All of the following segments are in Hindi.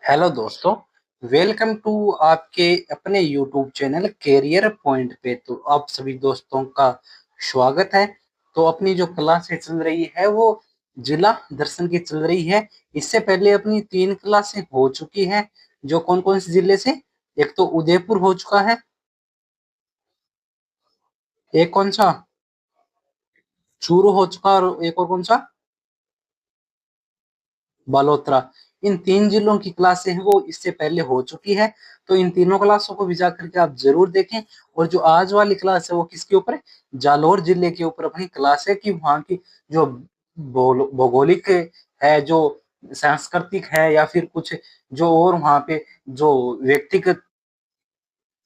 हेलो दोस्तों। वेलकम टू आपके अपने यूट्यूब चैनल कैरियर पॉइंट पे। तो आप सभी दोस्तों का स्वागत है। तो अपनी जो क्लासें चल रही है वो जिला दर्शन की चल रही है। इससे पहले अपनी 3 क्लासें हो चुकी हैं। जो कौन कौन से जिले से? एक तो उदयपुर हो चुका है। एक कौन सा? चूरू हो चुका। और एक और कौन सा? बालोतरा। इन 3 जिलों की क्लासें हैं वो इससे पहले हो चुकी है। तो इन तीनों क्लासों को भी जाकर के आप जरूर देखें। और जो आज वाली क्लास है वो किसके ऊपर है? जालौर जिले के ऊपर अपनी क्लास है कि वहाँ की जो भौगोलिक है, जो सांस्कृतिक है, या फिर कुछ जो और वहाँ पे जो व्यक्तिगत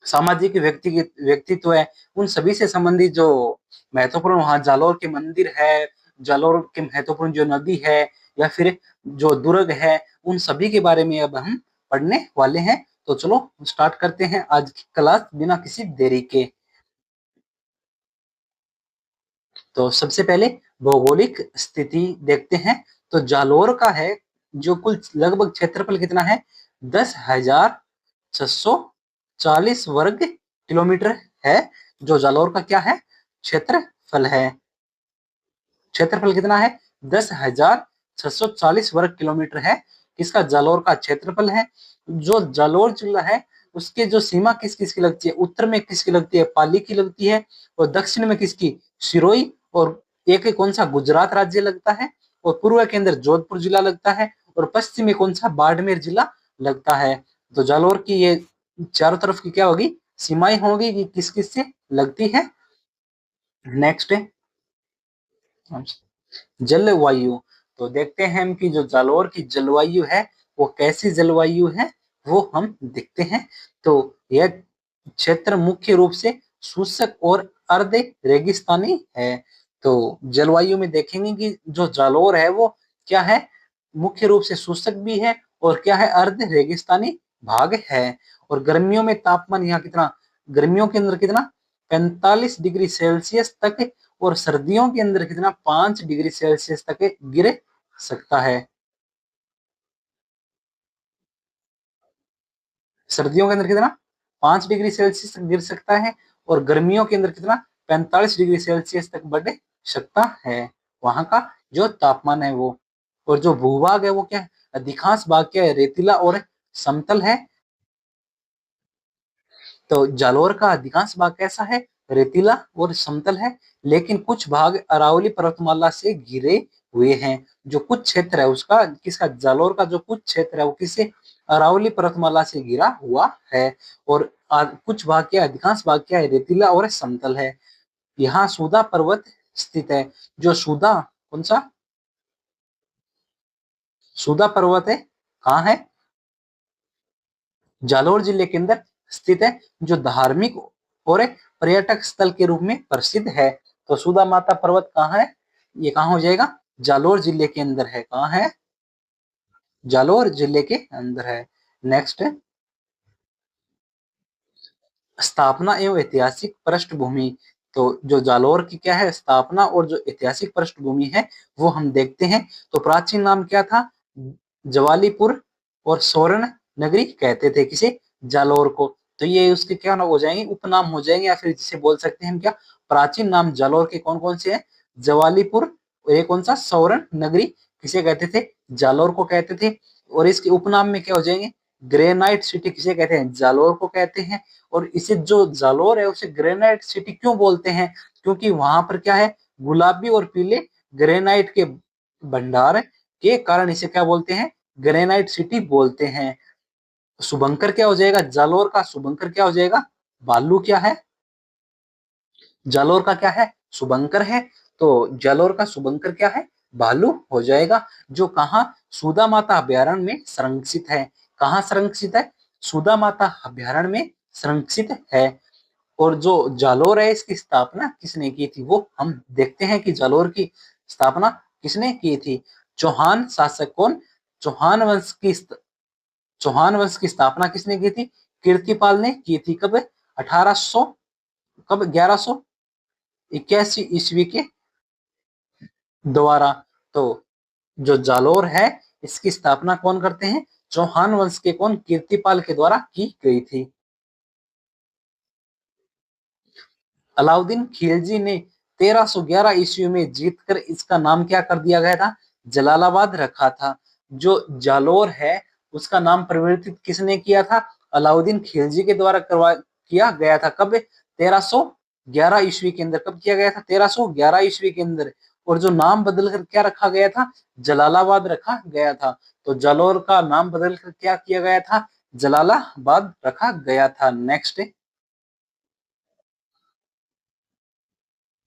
सामाजिक व्यक्तित्व है, उन सभी से संबंधित जो महत्वपूर्ण वहाँ जालौर के मंदिर है, जालौर के महत्वपूर्ण जो नदी है, या फिर जो दुर्ग है, उन सभी के बारे में अब हम पढ़ने वाले हैं। तो चलो स्टार्ट करते हैं आज की क्लास बिना किसी देरी के। तो सबसे पहले भौगोलिक स्थिति देखते हैं। तो जालौर का है जो कुल लगभग क्षेत्रफल कितना है? 10,640 वर्ग किलोमीटर है। जो जालौर का क्या है? क्षेत्रफल है। क्षेत्रफल कितना है? 10,640 वर्ग किलोमीटर है। किसका? जालौर का क्षेत्रफल है। जो जालौर जिला है उसके जो सीमा किस किस की लगती है? उत्तर में किसकी लगती है? पाली की लगती है। और दक्षिण में किसकी? सिरोही। और एक कौन सा? गुजरात राज्य लगता है। और पूर्व के अंदर जोधपुर जिला लगता है। और पश्चिम में कौन सा? बाड़मेर जिला लगता है। तो जालौर की ये चारों तरफ की क्या होगी? सीमाएं होगी कि किस किस से लगती है। नेक्स्ट है जलवायु। तो देखते हैं हम कि जो जालौर की जलवायु है वो कैसी जलवायु है, वो हम देखते हैं। तो यह क्षेत्र मुख्य रूप से शुष्क और अर्ध रेगिस्तानी है। तो जलवायु में देखेंगे कि जो जालौर है वो क्या है? मुख्य रूप से शुष्क भी है और क्या है? अर्ध रेगिस्तानी भाग है। और गर्मियों में तापमान यहाँ कितना? गर्मियों के अंदर कितना? 45 डिग्री सेल्सियस तक। और सर्दियों के अंदर कितना? 5 डिग्री सेल्सियस तक गिर सकता है। सर्दियों के अंदर कितना? 5 डिग्री सेल्सियस तक गिर सकता है। और गर्मियों के अंदर कितना? 45 डिग्री सेल्सियस तक बढ़ सकता है वहां का जो तापमान है वो। और जो भूभाग है वो क्या है? अधिकांश भाग क्या है? रेतीला और समतल है। तो जालौर का अधिकांश भाग कैसा है? रेतीला और समतल है। लेकिन कुछ भाग अरावली पर्वतमाला से घिरे हुए हैं। जो कुछ क्षेत्र है उसका, किसका? जालौर का जो कुछ क्षेत्र है वो किससे? अरावली पर्वतमाला से घिरा हुआ है। और कुछ भाग क्या? अधिकांश भाग क्या है? रेतीला और समतल है। यहाँ सूदा पर्वत स्थित है। जो सूदा कौन सा? सूदा पर्वत है कहाँ है? जालौर जिले के अंदर स्थित है। जो धार्मिक और पर्यटक स्थल के रूप में प्रसिद्ध है। तो सुधा माता पर्वत कहाँ है? ये कहाँ हो जाएगा? जालौर जिले के अंदर है। कहाँ है? जालौर जिले के अंदर है। नेक्स्ट है स्थापना एवं ऐतिहासिक पृष्ठभूमि। तो जो जालौर की क्या है? स्थापना और जो ऐतिहासिक पृष्ठभूमि है वो हम देखते हैं। तो प्राचीन नाम क्या था? जवालीपुर और स्वर्ण नगरी कहते थे किसे? जालौर को। तो ये उसके क्या नाम हो जाएंगे? उपनाम हो जाएंगे, या फिर जिसे बोल सकते हैं हम क्या? प्राचीन नाम जालौर के कौन कौन से हैं? जवालीपुर और ये कौन सा? स्वर्ण नगरी। किसे कहते थे? जालौर को कहते थे। और इसके उपनाम में क्या हो जाएंगे? ग्रेनाइट सिटी किसे कहते हैं? जालौर को कहते हैं। और इसे जो जालौर है उसे ग्रेनाइट सिटी क्यों बोलते हैं? क्योंकि वहां पर क्या है? गुलाबी और पीले ग्रेनाइट के भंडार के कारण इसे क्या बोलते हैं? ग्रेनाइट सिटी बोलते हैं। शुभंकर क्या हो जाएगा? जालौर का शुभंकर क्या हो जाएगा? बालू क्या है? जालौर का क्या है? शुभंकर है। तो जालौर का शुभंकर क्या है? भालू हो जाएगा। जो कहा? सुधा माता अभ्यारण्य में संरक्षित है। कहाँ संरक्षित है? सुधा माता अभ्यारण्य में संरक्षित है। और जो जालौर है इसकी स्थापना किसने की थी वो हम देखते हैं कि जालौर की स्थापना किसने की थी। चौहान शासक कौन? चौहान वंश की चौहान वंश की स्थापना किसने की थी? कीर्तिपाल ने की थी। कब? 1800, कब? 1181 ईस्वी के द्वारा। तो जो जालौर है इसकी स्थापना कौन करते हैं? चौहान वंश के कौन कीर्तिपाल के द्वारा की गई थी। अलाउद्दीन खिलजी ने 1311 ईस्वी में जीतकर इसका नाम क्या कर दिया गया था, जलालाबाद रखा था। जो जालोर है उसका नाम परिवर्तित किसने किया था, अलाउद्दीन खिलजी के द्वारा किया गया था। कब, 1311 ईस्वी के अंदर। कब किया गया था, 1311 ईस्वी के अंदर। और जो नाम बदलकर क्या रखा गया था, जलालाबाद रखा गया था। तो जालोर का नाम बदलकर क्या किया गया था, जलालाबाद रखा गया था। नेक्स्ट,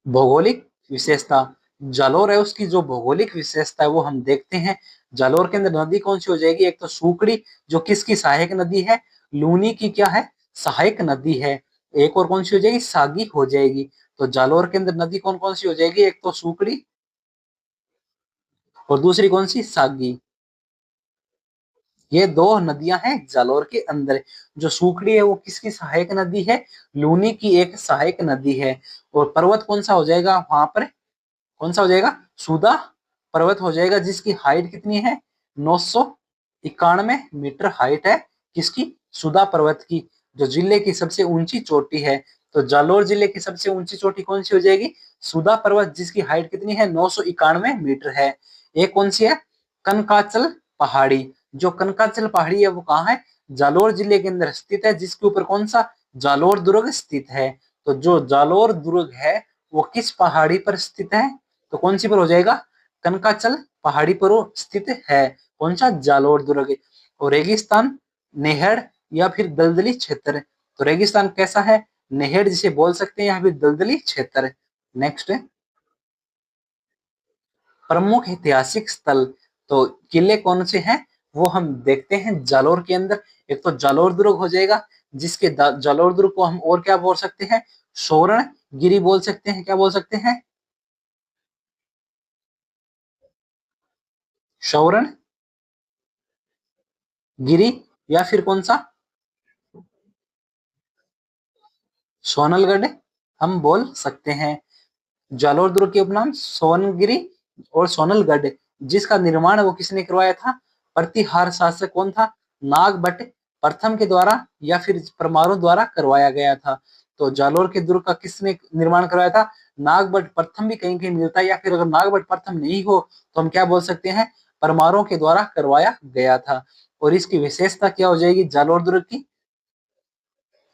भौगोलिक विशेषता। जालोर है उसकी जो भौगोलिक विशेषता है वो हम देखते हैं। जालोर के अंदर नदी कौन सी हो जाएगी, एक तो सूकड़ी जो किसकी सहायक नदी है, लूनी की क्या है, सहायक नदी है। एक और कौन सी हो जाएगी, सागी हो जाएगी। तो जालोर के अंदर नदी कौन कौन सी हो जाएगी, एक तो सूकड़ी और दूसरी कौन सी, सागी। ये दो नदियां हैं जालोर के अंदर। जो सूखड़ी है वो किसकी सहायक नदी है, लूनी की एक सहायक नदी है। और पर्वत कौन सा हो जाएगा वहां पर, कौन सा हो जाएगा, सुदा पर्वत हो जाएगा, जिसकी हाइट कितनी है, 991 मीटर हाइट है किसकी, सुदा पर्वत की, जो जिले की सबसे ऊंची चोटी है। तो जालोर जिले की सबसे ऊंची चोटी कौन सी हो जाएगी, सुदा पर्वत, जिसकी हाइट कितनी है, 991 मीटर है। एक कौन सी है, कनकाचल पहाड़ी। जो कनकाचल पहाड़ी है वो कहाँ है, जालोर जिले के अंदर स्थित है, जिसके ऊपर कौन सा, जालोर दुर्ग स्थित है। तो जो जालोर दुर्ग है वो किस पहाड़ी पर स्थित है, तो कौन सी पर हो जाएगा, कनकाचल पहाड़ी पर वो स्थित है। कौन सा, जालोर दुर्ग। और रेगिस्तान, नेहड़ या फिर दलदली क्षेत्र। तो रेगिस्तान कैसा है, नेहड़ जिसे बोल सकते हैं, या फिर दलदली क्षेत्र। नेक्स्ट, प्रमुख ऐतिहासिक स्थल। तो किले कौन से हैं वो हम देखते हैं जालोर के अंदर। एक तो जालोर दुर्ग हो जाएगा, जिसके जालोर दुर्ग को हम और क्या बोल सकते हैं, सोरण गिरी बोल सकते हैं। क्या बोल सकते हैं, सोरण गिरी, या फिर कौन सा, सोनलगढ़ हम बोल सकते हैं। जालोर दुर्ग के उपनाम सोनगिरी और सोनलगढ़, जिसका निर्माण वो किसने करवाया था, प्रतिहार शासक कौन था, नागभट्ट प्रथम के द्वारा या फिर परमाणु द्वारा करवाया गया था। तो जालोर के दुर्ग का किसने निर्माण करवाया था, नागभट्ट प्रथम भी कहीं कहीं मिलता है, या फिर अगर नागभट्ट प्रथम नहीं हो तो हम क्या बोल सकते हैं, परमाणु के द्वारा करवाया गया था। और इसकी विशेषता क्या हो जाएगी जालोर दुर्ग की,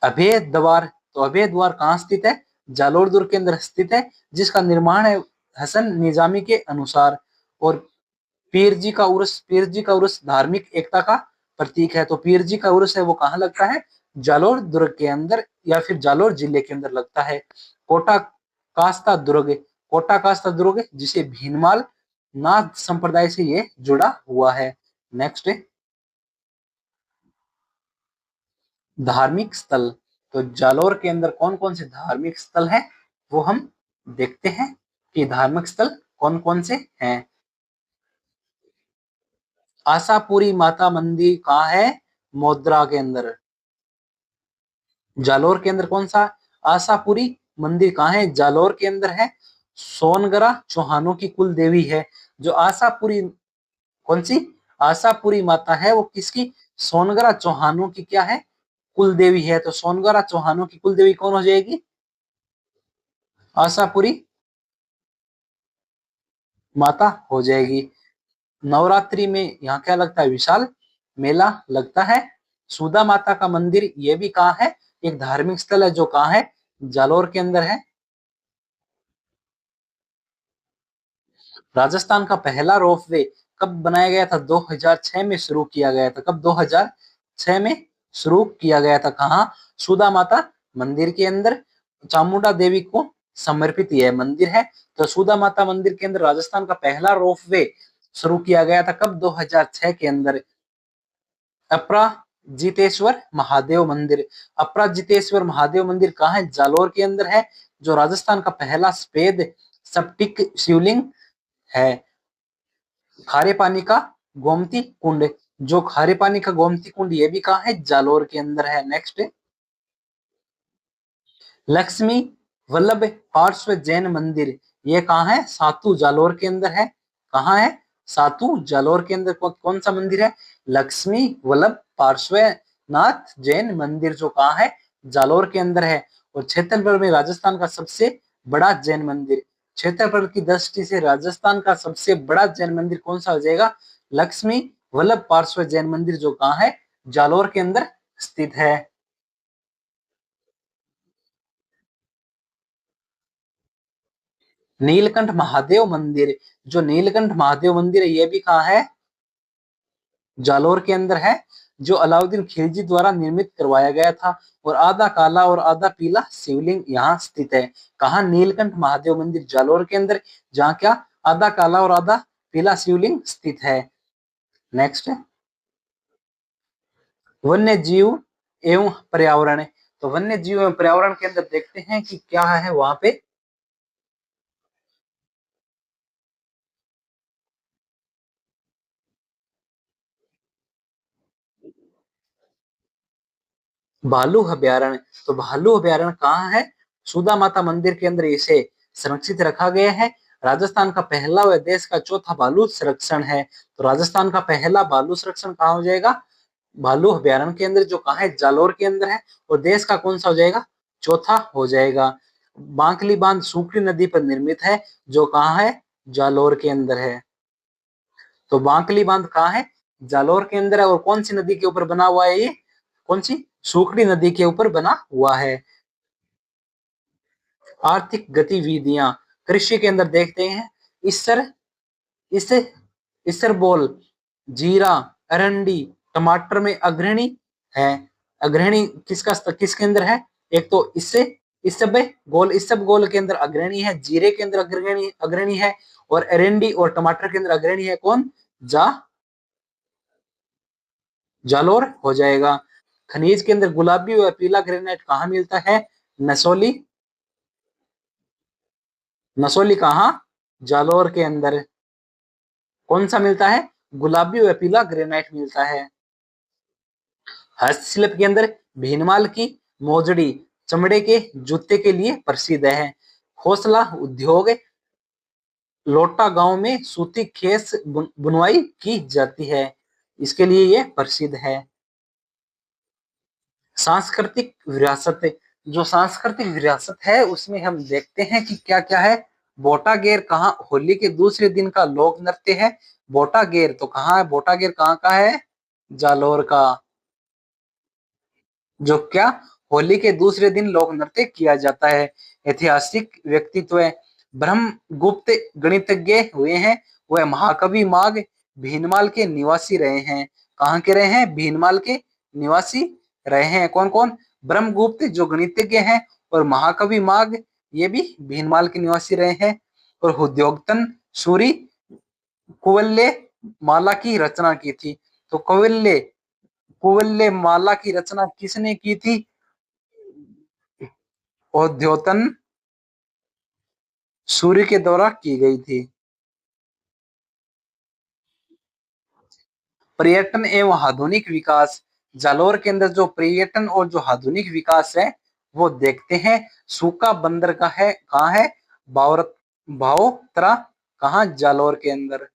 अभेद द्वार। तो अभेद द्वार कहाँ स्थित है, जालोर दुर्ग के अंदर स्थित है, जिसका निर्माण है हसन निजामी के अनुसार। और पीर जी का उर्स धार्मिक एकता का प्रतीक है। तो पीर जी का उर्स है वो कहाँ लगता है, जालोर दुर्ग के अंदर या फिर जालोर जिले के अंदर लगता है। कोटा कास्ता दुर्ग, कोटा कास्ता दुर्ग जिसे भीनमाल नाथ संप्रदाय से ये जुड़ा हुआ है। नेक्स्ट, धार्मिक स्थल। तो जालोर के अंदर कौन कौन से धार्मिक स्थल हैं वो हम देखते हैं कि धार्मिक स्थल कौन कौन से हैं। आशापुरी माता मंदिर कहाँ है, मोद्रा के अंदर। जालोर के अंदर कौन सा, आशापुरी मंदिर कहाँ है, जालोर के अंदर है। सोनगरा चौहानों की कुल देवी है। जो आशापुरी, कौन सी, आशापुरी माता है वो किसकी, सोनगरा चौहानों की क्या है, कुल देवी है। तो सोनगरा चौहानों की कुल देवी कौन हो जाएगी, आशापुरी माता हो जाएगी। नवरात्रि में यहाँ क्या लगता है, विशाल मेला लगता है। सुधा माता का मंदिर ये भी कहाँ है, एक धार्मिक स्थल है जो कहाँ है, जालोर के अंदर है। राजस्थान का पहला रोपवे कब बनाया गया था, 2006 में शुरू किया गया था। कब, 2006 में शुरू किया गया था। कहाँ, सुधा माता मंदिर के अंदर, चामुंडा देवी को समर्पित यह मंदिर है। तो सुधा माता मंदिर के अंदर राजस्थान का पहला रोपवे शुरू किया गया था। कब, 2006 के अंदर। अपराजितेश्वर महादेव मंदिर, अपराजितेश्वर महादेव मंदिर कहाँ है, जालोर के अंदर है। जो राजस्थान का पहला सफेद स्फटिक शिवलिंग है। खारे पानी का गोमती कुंड, जो खारे पानी का गोमती कुंड ये भी कहाँ है, जालोर के अंदर है। नेक्स्ट, लक्ष्मी वल्लभ पार्श्व जैन मंदिर ये कहाँ है, सातू जालोर के अंदर है। कहाँ है, सातू जालोर के अंदर। कौन सा मंदिर है, लक्ष्मी वल्लभ पार्श्वनाथ जैन मंदिर जो कहाँ है, जालोर के अंदर है। और क्षेत्रफल में राजस्थान का सबसे बड़ा जैन मंदिर, क्षेत्रफल की दृष्टि से राजस्थान का सबसे बड़ा जैन मंदिर कौन सा हो जाएगा, लक्ष्मी वल्लभ पार्श्व जैन मंदिर जो कहाँ है, जालोर के अंदर स्थित है। नीलकंठ महादेव मंदिर, जो नीलकंठ महादेव मंदिर है ये भी कहाँ है, जालोर के अंदर है, जो अलाउद्दीन खिलजी द्वारा निर्मित करवाया गया था। और आधा काला और आधा पीला शिवलिंग यहाँ स्थित है। कहाँ, नीलकंठ महादेव मंदिर जालोर के अंदर, जहाँ क्या, आधा काला और आधा पीला शिवलिंग स्थित है। नेक्स्ट है वन्य जीव एवं पर्यावरण। तो वन्य जीव एवं पर्यावरण के अंदर देखते हैं कि क्या है वहां पे। भालू अभ्यारण्य, तो भालू अभ्यारण्य कहाँ है, सुधा माता मंदिर के अंदर इसे संरक्षित रखा गया है। राजस्थान का पहला व देश का चौथा भालू संरक्षण है। तो राजस्थान का पहला भालू संरक्षण कहाँ हो जाएगा, भालू अभ्यारण्य के अंदर जो कहाँ है, जालोर के अंदर है। और देश का कौन सा हो जाएगा, चौथा हो जाएगा। बांकली बांध सूखड़ी नदी पर निर्मित है, जो कहाँ है, जालोर के अंदर है। तो बांकली बांध कहाँ है, जालोर के अंदर है। और कौन सी नदी के ऊपर बना हुआ है ये, कौन सी, सूखड़ी नदी के ऊपर बना हुआ है। आर्थिक गतिविधियां कृषि के अंदर देखते हैं, इसर इस इसरबोल, जीरा, अरंडी, टमाटर में अग्रणी है। अग्रणी किसके अंदर है, एक तो इससे इसब गोल, इसब गोल के अंदर अग्रणी है, जीरे के अंदर अग्रणी अग्रणी है, और अरंडी और टमाटर के अंदर अग्रणी है कौन, जा जालोर हो जाएगा। खनिज के अंदर गुलाबी और पीला ग्रेनाइट कहाँ मिलता है, नसोली, नसोली कहाँ, जालोर के अंदर। कौन सा मिलता है, गुलाबी व पीला ग्रेनाइट मिलता है। हस्तशिल्प के अंदर भीनमाल की मोजड़ी चमड़े के जूते के लिए प्रसिद्ध है। खोसला उद्योग, लोटा गांव में सूती खेस बुनवाई की जाती है, इसके लिए ये प्रसिद्ध है। सांस्कृतिक विरासत, जो सांस्कृतिक विरासत है उसमें हम देखते हैं कि क्या क्या है। बोटा गेर कहाँ, होली के दूसरे दिन का लोक नृत्य है। बोटा गेर तो कहाँ है, बोटा गेर कहाँ का है, जालोर का। जो क्या, होली के दूसरे दिन लोक नृत्य किया जाता है। ऐतिहासिक व्यक्तित्व, ब्रह्मगुप्त गणितज्ञ हुए हैं, वह महाकवि माघ भीनमाल के निवासी रहे हैं। कहाँ के रहे हैं, भीनमाल के निवासी रहे हैं। कौन कौन, ब्रह्मगुप्त जो गणितज्ञ हैं, और महाकवि माघ ये भी भीनमाल के निवासी रहे हैं। और उद्योगतन सूरी कुवल्ले माला की रचना की थी। तो कुवल्ले कुवल्ले माला की रचना किसने की थी, उद्योतन सूर्य के द्वारा की गई थी। पर्यटन एवं आधुनिक विकास, जालोर के अंदर जो पर्यटन और जो आधुनिक विकास है वो देखते हैं। सूखा बंदरगाह है, कहाँ है, बावरत भावोत्तरा, कहाँ, जालोर के अंदर।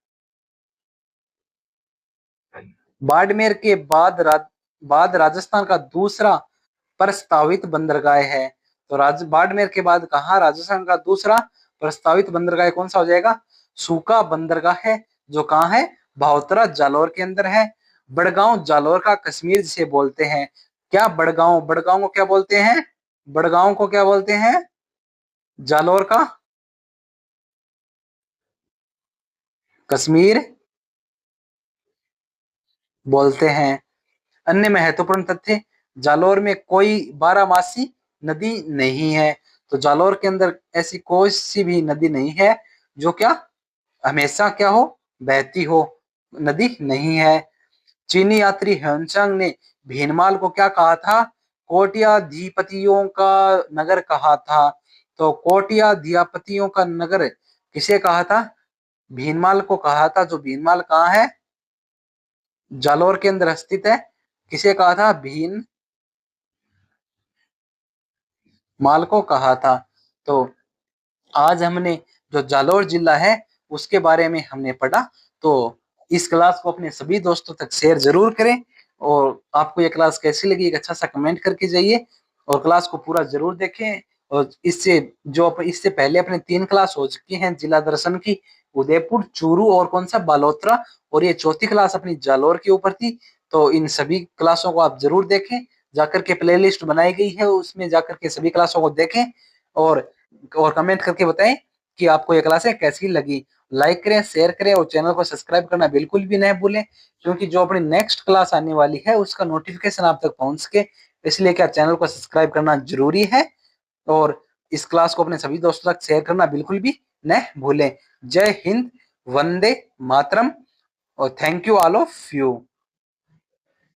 बाड़मेर के बाद राजस्थान का दूसरा प्रस्तावित बंदरगाह है। तो बाड़मेर के बाद कहाँ, राजस्थान का दूसरा प्रस्तावित बंदरगाह कौन सा हो जाएगा, सूखा बंदरगाह है, जो कहाँ है, भावोत्तरा जालोर के अंदर है। बड़गांव जालोर का कश्मीर जिसे बोलते हैं, क्या, बड़गांव, बड़गांव को क्या बोलते हैं, बड़गांव को क्या बोलते हैं, जालोर का कश्मीर बोलते हैं। अन्य महत्वपूर्ण तथ्य, जालोर में कोई बारहमासी नदी नहीं है। तो जालोर के अंदर ऐसी कोई सी भी नदी नहीं है जो क्या, हमेशा क्या हो, बहती हो, नदी नहीं है। चीनी यात्री ह्वेनसांग ने भीनमाल को क्या कहा था, कोटियाधिपतियों का नगर कहा था। तो कोटियाधिपतियों का नगर किसे कहा था, भीनमाल को कहा था। जो भीनमाल कहाँ है, जालोर के अंदर स्थित है, किसे कहा था, भीन माल को कहा था। तो आज हमने जो जालोर जिला है उसके बारे में हमने पढ़ा। तो इस क्लास को अपने सभी दोस्तों तक शेयर जरूर करें और आपको ये क्लास कैसी लगी एक अच्छा सा कमेंट करके जाइए और क्लास को पूरा जरूर देखें। और इससे पहले अपने 3 क्लास हो चुकी हैं जिला दर्शन की, उदयपुर, चूरू और कौन सा बालोतरा, और ये चौथी क्लास अपनी जालोर के ऊपर थी। तो इन सभी क्लासों को आप जरूर देखें, जाकर के प्लेलिस्ट बनाई गई है उसमें जाकर के सभी क्लासों को देखें और कमेंट करके बताएं कि आपको ये क्लासें कैसी लगी। लाइक करें, शेयर करें और चैनल को सब्सक्राइब करना बिल्कुल भी नहीं भूलें, क्योंकि जो अपनी नेक्स्ट क्लास आने वाली है उसका नोटिफिकेशन आप तक पहुंच सके, इसलिए क्या चैनल को सब्सक्राइब करना जरूरी है और इस क्लास को अपने सभी दोस्तों तक शेयर करना बिल्कुल भी न भूलें। जय हिंद, वंदे मातरम और thank you all of you.